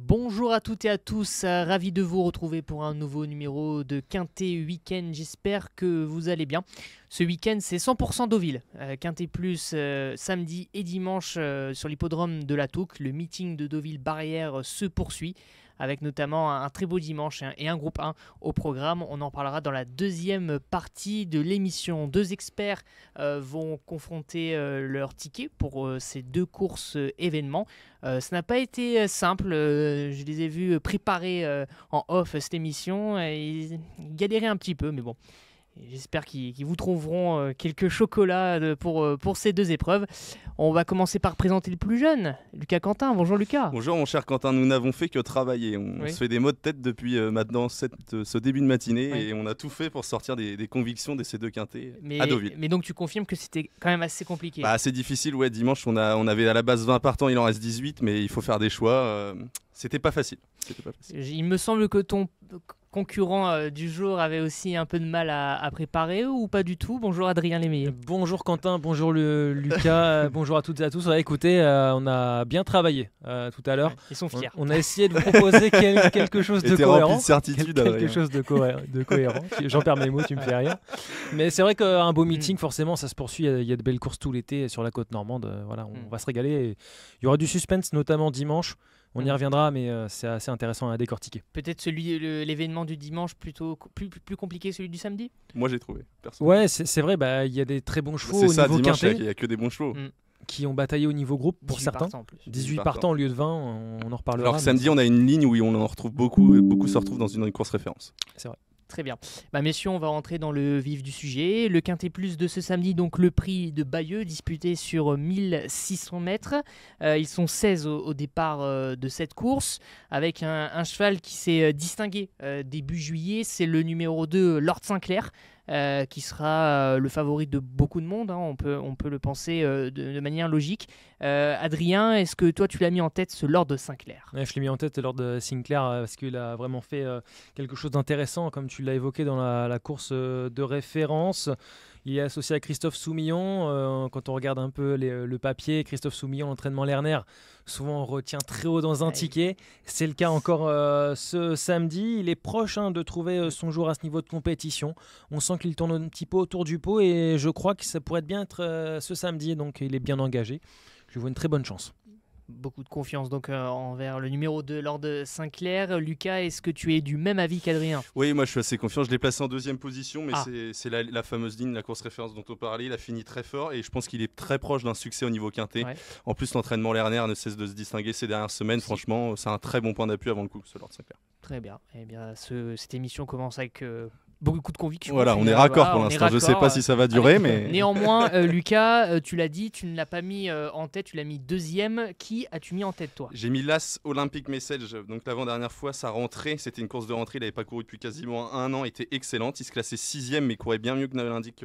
Bonjour à toutes et à tous, ravi de vous retrouver pour un nouveau numéro de Quintet Week-end, j'espère que vous allez bien. Ce week-end c'est 100% Deauville, Quintet Plus samedi et dimanche sur l'hippodrome de la Touques. Le meeting de Deauville-Barrière se poursuit avec notamment un très beau dimanche et un groupe 1 au programme. On en parlera dans la deuxième partie de l'émission. Deux experts vont confronter leur ticket pour ces deux courses événements. Ça n'a pas été simple, je les ai vus préparer en off cette émission et ils galéraient un petit peu, mais bon. J'espère qu'ils vous trouveront quelques chocolats pour ces deux épreuves. On va commencer par présenter le plus jeune, Lucas Quentin. Bonjour Lucas. Bonjour mon cher Quentin, nous n'avons fait que travailler. On se fait des maux de tête depuis maintenant ce début de matinée et on a tout fait pour sortir des convictions de ces deux quintets à Deauville. Mais donc tu confirmes que c'était quand même assez compliqué. C'est difficile, ouais. Dimanche on avait à la base 20 partants, il en reste 18, mais il faut faire des choix. C'était pas facile. Il me semble que ton concurrent du jour avait aussi un peu de mal à préparer ou pas du tout. Bonjour Adrien Lémeyer. Bonjour Quentin, bonjour Lucas, bonjour à toutes et à tous. Écoutez, on a bien travaillé tout à l'heure. Ils sont fiers. On a essayé de vous proposer quelque chose de cohérent. De certitude, quelque chose de cohérent. J'en perds mes mots, tu me fais rire. Mais c'est vrai qu'un beau meeting, forcément, ça se poursuit. Il y a de belles courses tout l'été sur la côte normande. On va se régaler. Et il y aura du suspense, notamment dimanche. On y reviendra, mais c'est assez intéressant à décortiquer. Peut-être l'événement du dimanche plutôt plus compliqué que celui du samedi. Moi j'ai trouvé. Ouais, c'est vrai. Il y a des très bons chevaux au niveau dimanche, quintet. Il n'y a que des bons chevaux. Qui ont bataillé au niveau groupe pour certains. 18 partants au lieu de 20, on en reparlera. Alors que samedi, on a une ligne où on en retrouve beaucoup, et beaucoup se retrouvent dans une course référence. C'est vrai. Très bien. Messieurs, on va rentrer dans le vif du sujet. Le Quintet Plus de ce samedi, donc le prix de Bayeux, disputé sur 1600 mètres. Ils sont 16 au départ de cette course, avec un cheval qui s'est distingué début juillet. C'est le numéro 2, Lord Sinclair, qui sera le favori de beaucoup de monde, on peut le penser de manière logique. Adrien, est-ce que toi tu l'as mis en tête, ce Lord Sinclair? Ouais, je l'ai mis en tête, Lord Sinclair, parce qu'il a vraiment fait quelque chose d'intéressant, comme tu l'as évoqué dans la course de référence. Il est associé à Christophe Soumillon. Quand on regarde un peu le papier, Christophe Soumillon, l'entraînement Lerner, souvent on retient très haut dans un ticket. C'est le cas encore ce samedi. Il est proche de trouver son jour à ce niveau de compétition. On sent qu'il tourne un petit peu autour du pot et je crois que ça pourrait bien être ce samedi. Donc il est bien engagé. Je lui vois une très bonne chance. Beaucoup de confiance donc envers le numéro 2, Lord Sinclair. Lucas, est-ce que tu es du même avis qu'Adrien? Oui, moi je suis assez confiant. Je l'ai placé en deuxième position, mais c'est la fameuse ligne, la course référence dont on parlait. Il a fini très fort et je pense qu'il est très proche d'un succès au niveau quintet. Ouais. En plus, l'entraînement Lerner ne cesse de se distinguer ces dernières semaines. Franchement, c'est un très bon point d'appui avant le coup, ce Lord Sinclair. Très bien. Eh bien, cette émission commence avec beaucoup de conviction. Voilà, on est raccord pour l'instant. Je ne sais pas si ça va durer, mais... Néanmoins, Lucas, tu l'as dit, tu ne l'as pas mis en tête, tu l'as mis deuxième. Qui as-tu mis en tête, toi? J'ai mis l'As Olympic Message. Donc l'avant-dernière fois, sa rentrée, c'était une course de rentrée. Il n'avait pas couru depuis quasiment un an, était excellente. Il se classait sixième, mais courait bien mieux que l'indique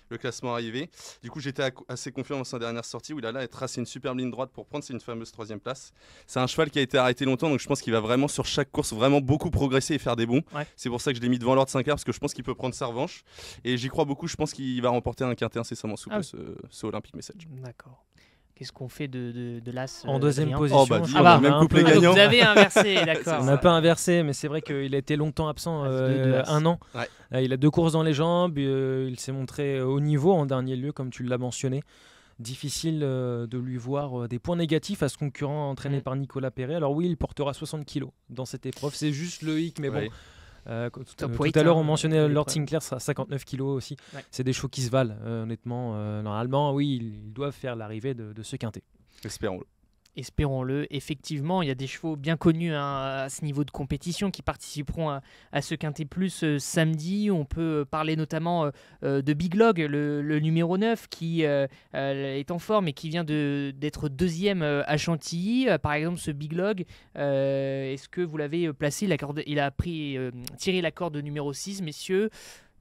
le classement arrivé. Du coup, j'étais assez confiant dans sa dernière sortie où il a tracé une superbe ligne droite pour prendre une fameuse troisième place. C'est un cheval qui a été arrêté longtemps, donc je pense qu'il va vraiment sur chaque course vraiment beaucoup progresser et faire des bons. Ouais. C'est pour ça que je l'ai mis devant Lord Sinclair, parce que je pense qu'il peut prendre sa revanche. Et j'y crois beaucoup, je pense qu'il va remporter un quintet incessamment sous peu, ce Olympic Message. D'accord. Qu'est-ce qu'on fait de l'As en deuxième position? Même couplet gagnant. Vous avez inversé, d'accord. On n'a pas inversé, mais c'est vrai qu'il a été longtemps absent, un an. Ouais. Il a 2 courses dans les jambes, il s'est montré au niveau en dernier lieu, comme tu l'as mentionné. Difficile de lui voir des points négatifs à ce concurrent entraîné par Nicolas Perret. Alors oui, il portera 60 kilos dans cette épreuve, c'est juste le hic, mais bon... tout à l'heure on mentionnait Lord Sinclair, 59 kilos aussi. Ouais. C'est des chevaux qui se valent, honnêtement. Normalement, oui, ils doivent faire l'arrivée de ce quintet. Espérons-le. Espérons-le. Effectivement, il y a des chevaux bien connus à ce niveau de compétition qui participeront à ce Quintet Plus samedi. On peut parler notamment de Big Log, le numéro 9, qui est en forme et qui vient d'être deuxième à Chantilly. Par exemple, ce Big Log, est-ce que vous l'avez placé? Il a tiré la corde numéro 6, messieurs.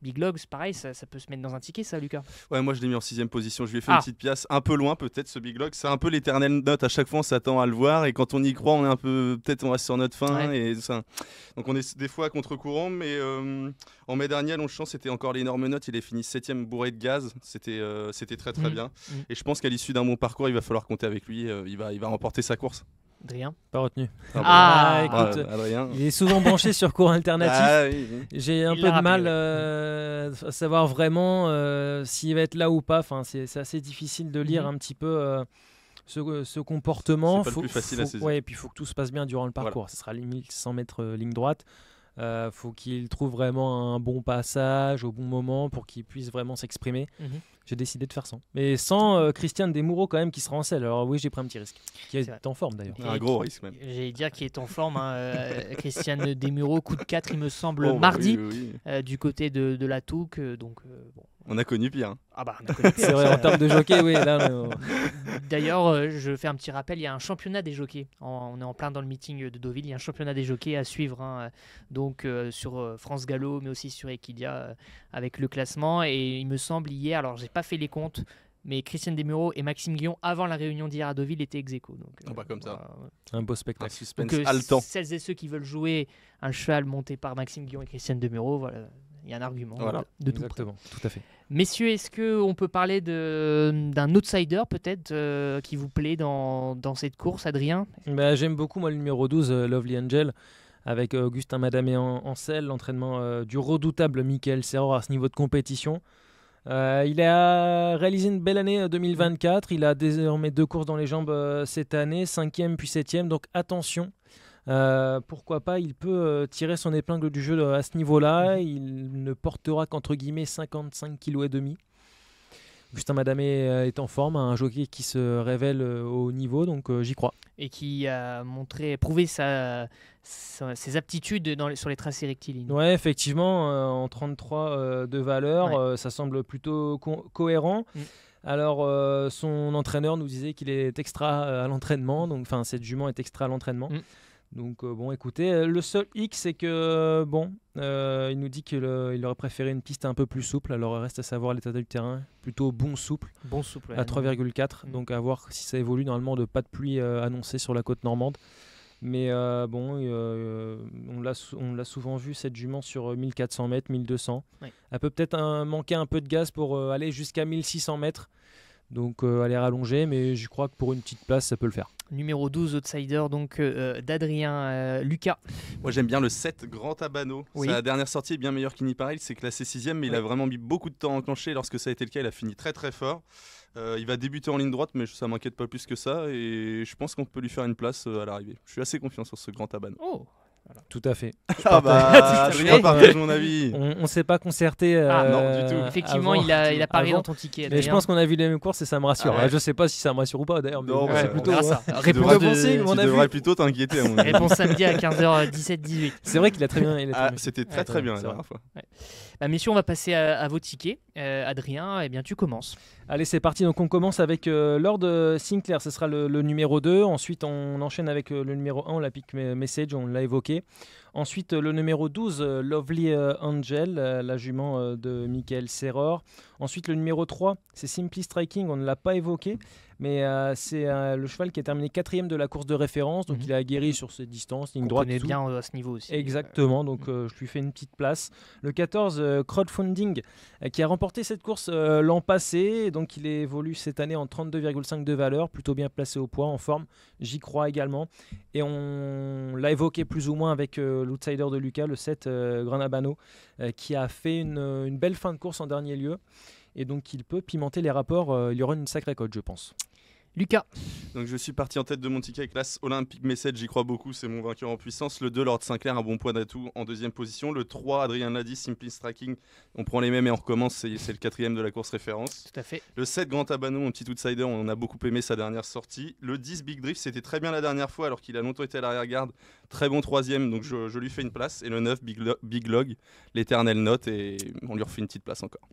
Big Log, c'est pareil, ça peut se mettre dans un ticket, ça, Lucas? Ouais, moi je l'ai mis en 6ème position. Je lui ai fait une petite pièce un peu loin, peut-être, ce Big Log. C'est un peu l'éternelle note. À chaque fois, on s'attend à le voir. Et quand on y croit, on est un peu. Peut-être on reste sur notre fin. Ouais. Et ça. Donc on est des fois à contre-courant. Mais en mai dernier, Longchamp, c'était encore l'énorme note. Il est fini 7ème bourré de gaz. C'était très très bien. Et je pense qu'à l'issue d'un bon parcours, il va falloir compter avec lui. Il va remporter sa course. Adrien. Pas retenu. Ah, écoute, Adrien. il est souvent branché sur cours alternatif. Ah, oui, oui. J'ai un Il peu l'a de mal rappelé, à savoir vraiment s'il va être là ou pas. Enfin, c'est assez difficile de lire un petit peu ce comportement. C'est pas le plus facile à saisir. Ouais, et puis il faut que tout se passe bien durant le parcours. Ce sera 1100 mètres ligne droite. Faut qu'il trouve vraiment un bon passage au bon moment pour qu'il puisse vraiment s'exprimer. J'ai décidé de faire sans. Mais sans Christian Desmoureaux quand même qui sera en selle. Alors oui, j'ai pris un petit risque. Qui est en forme d'ailleurs. Un gros risque même. J'allais dire qu'il est en forme. Christian Desmoureaux, coup de 4, il me semble, Oh, bah mardi, oui. du côté de la Touque. Donc, bon. On a connu pire. Hein. Ah bah, on a connu C'est vrai, en termes de jockey, oui. Là, D'ailleurs, je fais un petit rappel, il y a un championnat des jockeys. On est en plein dans le meeting de Deauville. Il y a un championnat des jockeys à suivre, donc sur France Gallo, mais aussi sur Equidia, avec le classement. Et il me semble hier, alors j'ai pas fait les comptes, mais Christian Desmoureaux et Maxime Guillon, avant la réunion d'hier à Deauville, étaient ex-aequo. Donc, comme ça. un beau Un spectacle. suspense donc, haletant. celles et ceux qui veulent jouer un cheval monté par Maxime Guillon et Christian Desmoureaux, voilà, il y a un argument de tout près. Exactement, tout à fait. Messieurs, est-ce qu'on peut parler d'un outsider peut-être qui vous plaît dans cette course, Adrien? J'aime beaucoup moi le numéro 12, Lovely Angel, avec Augustin Madamé en selle, l'entraînement du redoutable Michael Serror à ce niveau de compétition. Il a réalisé une belle année 2024, il a désormais 2 courses dans les jambes cette année, 5e puis 7e, donc attention. Pourquoi pas, il peut tirer son épingle du jeu à ce niveau-là. Il ne portera qu'entre guillemets 55,5 kg. Augustin Madamé est en forme, un jockey qui se révèle au niveau, donc j'y crois. Et qui a prouvé ses aptitudes sur les tracés rectilignes. Ouais, effectivement, en 33 de valeur, ça semble plutôt cohérent. Alors, son entraîneur nous disait qu'il est extra à l'entraînement, donc cette jument est extra à l'entraînement. Donc bon, écoutez, le seul hic, c'est que il nous dit qu'il aurait préféré une piste un peu plus souple. Alors reste à savoir l'état du terrain, plutôt bon souple ouais, à 3,4. Donc à voir si ça évolue. Normalement, de pas de pluie annoncée sur la côte normande. Mais on l'a souvent vu cette jument sur 1400 mètres, 1200. Elle peut peut-être manquer un peu de gaz pour aller jusqu'à 1600 mètres. Donc elle est rallongée, mais je crois que pour une petite place, ça peut le faire. Numéro 12, outsider donc d'Adrien. Lucas. Moi j'aime bien le 7 Grand Abano. Sa dernière sortie est bien meilleure qu'il n'y paraît. Il s'est classé 6ème, mais il a vraiment mis beaucoup de temps à enclencher. Lorsque ça a été le cas, il a fini très très fort. Il va débuter en ligne droite, mais ça m'inquiète pas plus que ça. Et je pense qu'on peut lui faire une place à l'arrivée. Je suis assez confiant sur ce Grand Abano. Oh. Voilà. Tout à fait. Adrien partage mon avis. On ne s'est pas concerté. Non, du tout. Effectivement, il a parié dans ton ticket. Mais je pense qu'on a vu les mêmes courses et ça me rassure. Je ne sais pas si ça me rassure ou pas d'ailleurs. Non, c'est plutôt ça. Tu devrais plutôt t'inquiéter. Réponse samedi à 15h17-18. C'est vrai qu'il a très bien. C'était très bien la dernière fois. Messieurs, on va passer à vos tickets. Adrien, eh bien, tu commences. Allez, c'est parti. Donc on commence avec Lord Sinclair, ce sera le numéro 2. Ensuite, on enchaîne avec le numéro 1, la Pick Message, on l'a évoqué. Ensuite, le numéro 12, Lovely Angel, la jument de Michael Serror. Ensuite, le numéro 3, c'est Simply Striking, on ne l'a pas évoqué, mais c'est le cheval qui a terminé 4e de la course de référence, donc il a aguerri sur cette distance, ligne droite. On connaît bien à ce niveau aussi. Exactement, donc je lui fais une petite place. Le 14, Crowdfunding, qui a remporté cette course l'an passé, donc il évolue cette année en 32,5 de valeur, plutôt bien placé au poids, en forme, j'y crois également. Et on l'a évoqué plus ou moins avec l'outsider de Lucas, le 7, Grand Abano, qui a fait une belle fin de course en dernier lieu. Et donc il peut pimenter les rapports, il y aura une sacrée cote je pense. Lucas. Donc je suis parti en tête de mon ticket avec l'As Olympic Message, j'y crois beaucoup, c'est mon vainqueur en puissance. Le 2 Lord Sinclair, un bon point d'atout en 2e position. Le 3 Adrien l'a dit, Simply Striking, on prend les mêmes et on recommence, c'est le 4e de la course référence. Tout à fait. Le 7 Grand Abano, mon petit outsider, on a beaucoup aimé sa dernière sortie. Le 10 Big Drift, c'était très bien la dernière fois alors qu'il a longtemps été à l'arrière-garde. Très bon 3e, donc je lui fais une place. Et le 9 Big Log, l'éternelle note, et on lui refait une petite place encore.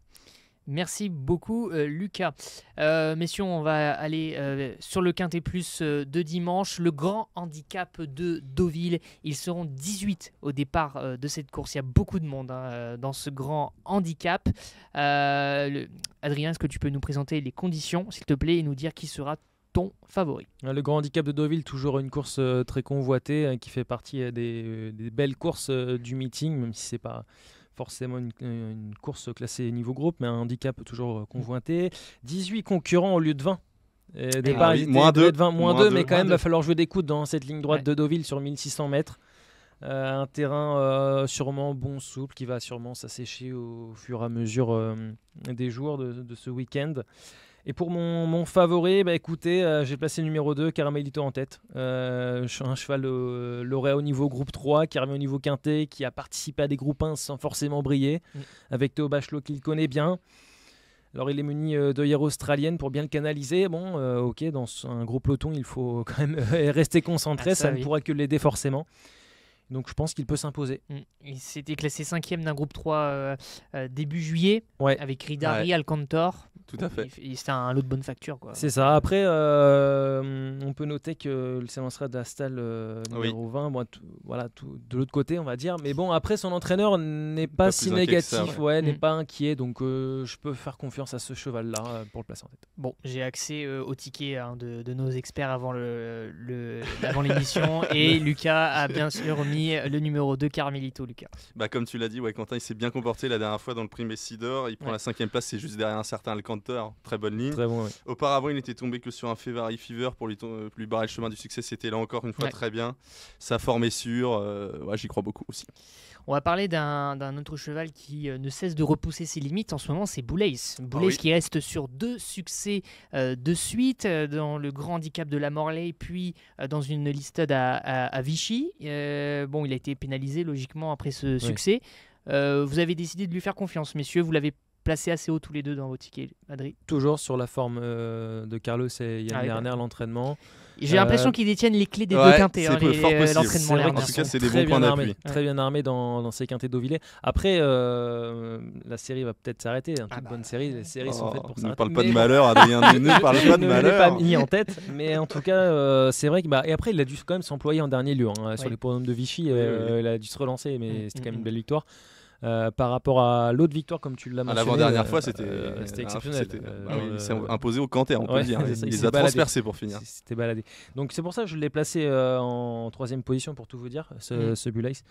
Merci beaucoup Lucas. Messieurs, on va aller sur le Quintet Plus de dimanche. Le grand handicap de Deauville. Ils seront 18 au départ de cette course. Il y a beaucoup de monde dans ce grand handicap. Adrien, est-ce que tu peux nous présenter les conditions, s'il te plaît, et nous dire qui sera ton favori? Le grand handicap de Deauville, toujours une course très convoitée, qui fait partie des belles courses du meeting, même si c'est pas forcément une course classée niveau groupe, mais un handicap toujours convoité. 18 concurrents au lieu de 20 Départ, ils étaient -2, -2, mais quand même, il -2. va falloir jouer des coudes dans cette ligne droite de Deauville sur 1600 mètres. Un terrain sûrement bon, souple, qui va sûrement s'assécher au fur et à mesure des jours de ce week-end. Et pour mon favori, écoutez, j'ai placé le numéro 2, Caramelito en tête. Un cheval lauréat au niveau groupe 3, qui revient au niveau quintet, qui a participé à des groupes 1 sans forcément briller, avec Théo Bachelot qu'il connaît bien. Alors il est muni d'œillères australiennes pour bien le canaliser. Bon, ok, dans un gros peloton, il faut quand même rester concentré, ça ne pourra que l'aider forcément. Donc je pense qu'il peut s'imposer. Il s'était classé 5e d'un groupe 3 début juillet, avec Ridari, Alcantor. Tout à fait. C'était un lot de bonne facture, quoi. C'est ça. Après, on peut noter que le s'élancera d'Astal numéro 20, de l'autre côté, on va dire. Mais bon, après, son entraîneur n'est pas si négatif, n'est pas inquiet. Donc je peux faire confiance à ce cheval-là pour le placer en tête. Bon, j'ai accès au ticket de nos experts avant l'émission. Et Lucas a bien sûr mis le numéro 2, Caramelito, Lucas. Comme tu l'as dit, Quentin, il s'est bien comporté la dernière fois dans le prix Messidor. Il prend la 5e place, c'est juste derrière un certain Alcantor. Très bonne ligne. Très bon, Auparavant, il n'était tombé que sur un Ferrari Fever pour lui barrer le chemin du succès. C'était là encore une fois très bien. Sa forme est sûre. J'y crois beaucoup aussi. On va parler d'un autre cheval qui ne cesse de repousser ses limites en ce moment, c'est Boulace. Boulace qui reste sur 2 succès de suite dans le grand handicap de la Morlaix, puis dans une listade à Vichy. Il a été pénalisé logiquement après ce succès. Vous avez décidé de lui faire confiance, messieurs. Vous l'avez placé assez haut tous les deux dans vos tickets, Adri. Toujours sur la forme de Carlos et Yann Lerner, l'entraînement. J'ai l'impression qu'ils détiennent les clés des deux quintés. L'entraînement Lerner. En tout cas, c'est des bons points d'appui. Très bien armé dans ces quintés d'Auvillers. Après, la série va peut-être s'arrêter. Toute bonne série, les séries sont faites pour s'arrêter. Ne parle pas de malheur, Adrien. Ne parle pas de malheur. Ne l'ai pas mis en tête. Mais en tout cas, c'est vrai que. Et après, il a dû quand même s'employer en dernier lieu. Sur les podiums de Vichy, il a dû se relancer, mais c'était quand même une belle victoire. Par rapport à l'autre victoire, comme tu l'as mentionné, l'avant-dernière fois, c'était exceptionnel. Il s'est imposé au Cantet, on peut le dire. Il les a transpercés pour finir. C'était baladé. Donc c'est pour ça que je l'ai placé en 3e position, pour tout vous dire, ce Boulace.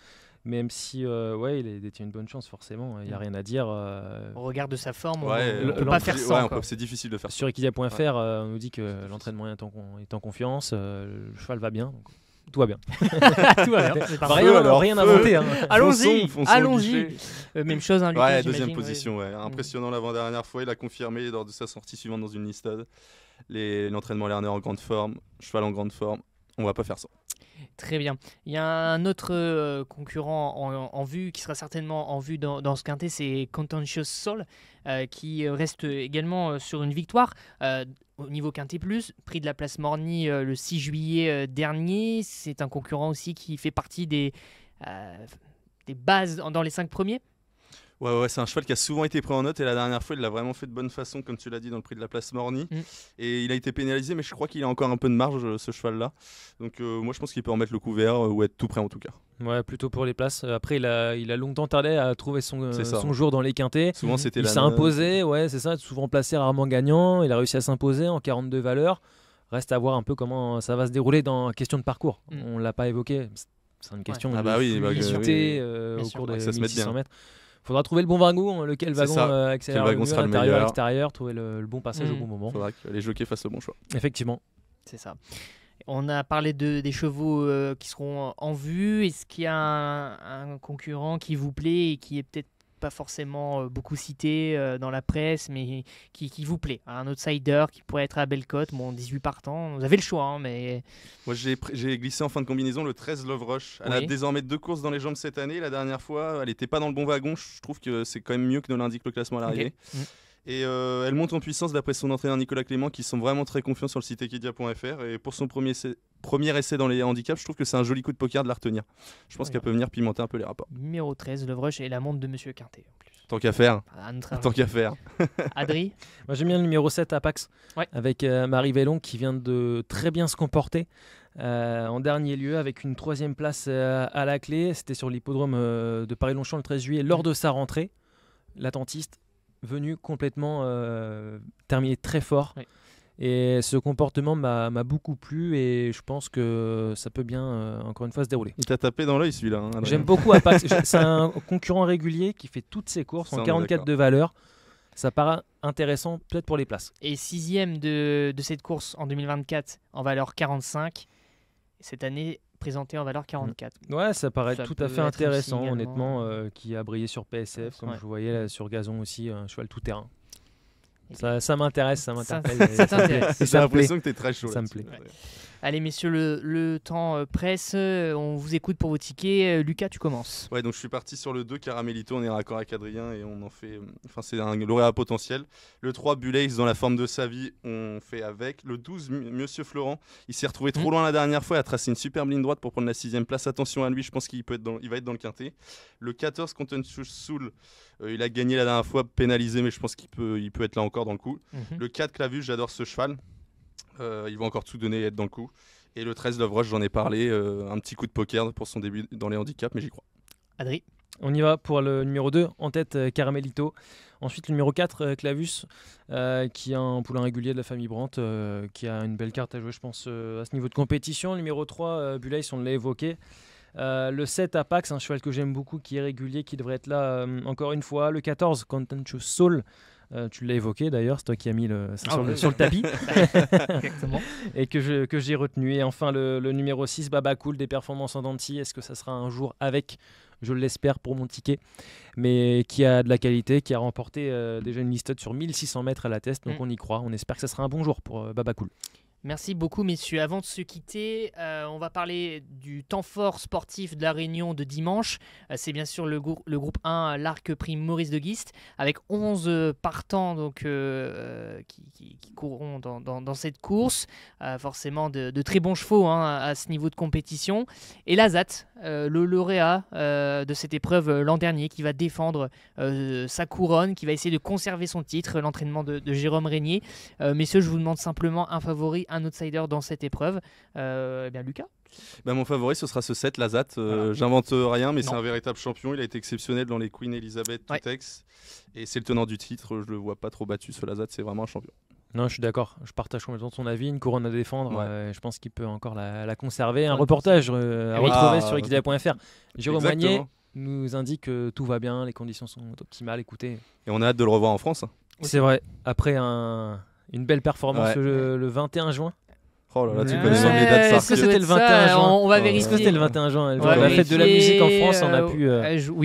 Même si il détient une bonne chance, forcément, il n'y a rien à dire. Au regard de sa forme, on ne peut pas faire sans. C'est difficile de faire ça. Sur Equidia.fr, on nous dit que l'entraînement est en confiance, le cheval va bien. Donc... Tout va bien. Tout va bien. Rien inventé. Allons-y. Même chose. Lucas, deuxième position. Impressionnant l'avant-dernière fois. Il a confirmé lors de sa sortie suivante dans une listade. L'entraînement Lerner en grande forme, cheval en grande forme. On va pas faire ça. Très bien. Il y a un autre concurrent en vue qui sera certainement en vue dans ce quintet, c'est Contentious Soul, qui reste également sur une victoire. Au niveau Quintet Plus, prix de la place Morny le 6 juillet dernier. C'est un concurrent aussi qui fait partie des bases dans les 5 premiers. Ouais, c'est un cheval qui a souvent été pris en note et la dernière fois il l'a vraiment fait de bonne façon, comme tu l'as dit, dans le prix de la place Morny. Et il a été pénalisé, mais je crois qu'il a encore un peu de marge, ce cheval-là. Donc moi je pense qu'il peut en mettre le couvert ou être tout prêt en tout cas. Ouais, plutôt pour les places. Après il a longtemps tardé à trouver son jour dans les quintets. Souvent c'était il s'est imposé, c'est ça, souvent placé, rarement gagnant. Il a réussi à s'imposer en 42 valeurs. Reste à voir un peu comment ça va se dérouler dans question de parcours. On l'a pas évoqué, c'est une question de fluidité au cours de 1600 mètres. Il faudra trouver le bon wagon, lequel wagon accélère le mieux, intérieur, extérieur, trouver le bon passage au bon moment. Il faudra que les jockeys fassent le bon choix. Effectivement. C'est ça. On a parlé des chevaux qui seront en vue. Est-ce qu'il y a un concurrent qui vous plaît et qui est peut-être pas forcément beaucoup cité dans la presse, mais qui vous plaît? Un outsider qui pourrait être à belle cote, 18 partants. Vous avez le choix, mais... Moi, j'ai glissé en fin de combinaison le 13 Love Rush. Elle a désormais 2 courses dans les jambes cette année. La dernière fois, elle n'était pas dans le bon wagon. Je trouve que c'est quand même mieux que ne l'indique le classement à l'arrivée. Et elle monte en puissance d'après son entraîneur Nicolas Clément, qui sont vraiment très confiants sur le site Equidia.fr. Et pour son premier essai dans les handicaps, je trouve que c'est un joli coup de poker de la retenir. Je pense qu'elle peut venir pimenter un peu les rapports. Numéro 13, Love Rush et la montre de Monsieur Quintet en plus. Tant qu'à faire. Adri. Moi j'aime bien le numéro 7 Apax, avec Marie Vellon qui vient de très bien se comporter. En dernier lieu, avec une 3e place à la clé. C'était sur l'hippodrome de Paris-Longchamp le 13 juillet lors de sa rentrée. L'attentiste venu complètement terminer très fort. Et ce comportement m'a beaucoup plu et je pense que ça peut bien, encore une fois, se dérouler. Il t'a tapé dans l'œil celui-là. J'aime beaucoup Apax. C'est un concurrent régulier qui fait toutes ses courses en 44 de valeur. Ça part intéressant peut-être pour les places. Et 6e de cette course en 2024 en valeur 45. Cette année présenté en valeur 44. Ouais, ça paraît Ça tout peut à fait être intéressant, aussi honnêtement, qui a brillé sur PSF, comme Ouais. je voyais là, sur gazon aussi, un cheval tout-terrain. Et Ça m'intéresse, ça m'interpelle. ça t'intéresse. J'ai Ça me plaît. l'impression que t'es très chaud. Ça me là-dessus. plaît. Ouais. Allez messieurs, le temps presse, on vous écoute pour vos tickets. Lucas, tu commences. Ouais, donc je suis parti sur le 2 Caramelito, on est raccord avec Adrien et on en fait. Enfin, c'est un lauréat potentiel. Le 3 Bullace, dans la forme de sa vie, on fait avec. Le 12 Monsieur Florent, il s'est retrouvé trop loin la dernière fois, il a tracé une superbe ligne droite pour prendre la 6e place. Attention à lui, je pense qu'il va être dans le quintet. Le 14 Contentious Soul, il a gagné la dernière fois, pénalisé, mais je pense qu'il peut être là encore dans le coup. Le 4 Clavus, j'adore ce cheval. Il va encore tout donner et être dans le coup. Et le 13 Love Rush, j'en ai parlé, un petit coup de poker pour son début dans les handicaps, mais j'y crois. Adri. On y va pour le numéro 2, en tête Caramelito. Ensuite le numéro 4, Clavus, qui est un poulain régulier de la famille Brandt, qui a une belle carte à jouer je pense à ce niveau de compétition. Le numéro 3, Bullace, on l'a évoqué. Le 7 Apax, un cheval que j'aime beaucoup, qui est régulier, qui devrait être là encore une fois. Le 14 Contentious Soul, tu l'as évoqué d'ailleurs, c'est toi qui as mis ça sur le tapis. Exactement. Et que j'ai retenu. Et enfin le numéro 6, Baba Cool, des performances en dents de scie. Est-ce que ça sera un jour avec, je l'espère pour mon ticket, mais qui a de la qualité, qui a remporté déjà une liste sur 1600 mètres à la test, donc on y croit. On espère que ça sera un bon jour pour Baba Cool. Merci beaucoup messieurs. Avant de se quitter, on va parler du temps fort sportif de la Réunion de dimanche. C'est bien sûr le groupe 1, l'Arc Prix Maurice de Guist, avec 11 partants donc, qui courront dans cette course. Forcément de très bons chevaux à ce niveau de compétition. Et l'Azat, le lauréat de cette épreuve l'an dernier, qui va défendre sa couronne, qui va essayer de conserver son titre, l'entraînement de Jérôme Régnier. Messieurs, je vous demande simplement un favori, un outsider dans cette épreuve. Eh bien Lucas. Mon favori, ce sera ce 7, Lazat. Voilà. J'invente rien, mais Non. c'est un véritable champion. Il a été exceptionnel dans les Queen Elizabeth Tutex. Et c'est le tenant du titre. Je le vois pas trop battu, ce Lazat. C'est vraiment un champion. Non, je suis d'accord. Je partage complètement ton avis. Une couronne à défendre. Ouais. Je pense qu'il peut encore la conserver. Un Ouais, reportage à oui. retrouver sur equidia.fr. Jérôme Magnier Exactement. nous indique que tout va bien, les conditions sont optimales. Écoutez, Et on a hâte de le revoir en France. c'est vrai. Après une belle performance Ouais. le 21 juin. Oh là là, tu Ouais. connais bien les dates Est-ce par que cœur. c'était le 21 juin On va Ouais. vérifier. Est-ce que c'était le 21 juin On va La fête de la vérifier, musique en France, on a pu.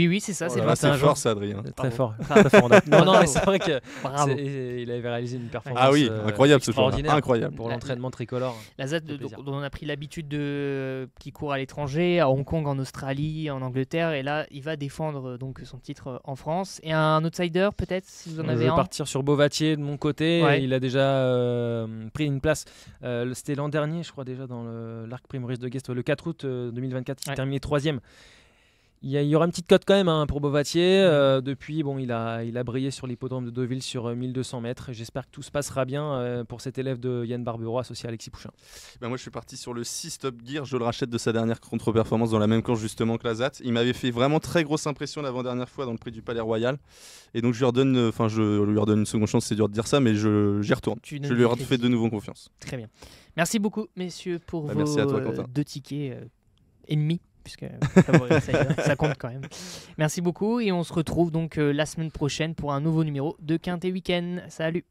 Oui, c'est ça, c'est Oh le là là, 21 c'est juin. fort, ça, Adrien. Très Bravo. fort. Très fort. Non, mais c'est vrai que Bravo. il avait réalisé une performance Ah oui, incroyable ce jour. extraordinaire Incroyable. pour l'entraînement tricolore. La ZAD Ça fait plaisir. dont on a pris l'habitude qui court à l'étranger, à Hong Kong, en Australie, en Angleterre, et là il va défendre donc son titre en France. Et un outsider peut-être, si vous en Je avez vais un. partir sur Beauvatier de mon côté. Ouais. Il a déjà pris une place. C'était l'an dernier, je crois, déjà dans l'Arc Prix Maurice de Guest, le 4 août 2024. Il Ouais. terminé 3e. Il y aura une petite cote quand même pour Beauvatier. Depuis, il a brillé sur l'hippodrome de Deauville sur 1200 mètres. J'espère que tout se passera bien pour cet élève de Yann Barbero associé à Alexis Pouchin. Moi, je suis parti sur le 6 Top Gear. Je le rachète de sa dernière contre-performance dans la même course justement que Lazat. Il m'avait fait vraiment très grosse impression l'avant-dernière fois dans le prix du Palais Royal. Et donc je lui redonne une seconde chance, c'est dur de dire ça, mais j'y retourne. Tu Je donnes lui du refais de nouveau confiance. Très bien. Merci beaucoup messieurs pour vos Merci à toi, Quentin. 2 tickets ennemis. Puisque favori outsider, ça compte quand même. Merci beaucoup et on se retrouve donc la semaine prochaine pour un nouveau numéro de Quintet Week-end. Salut.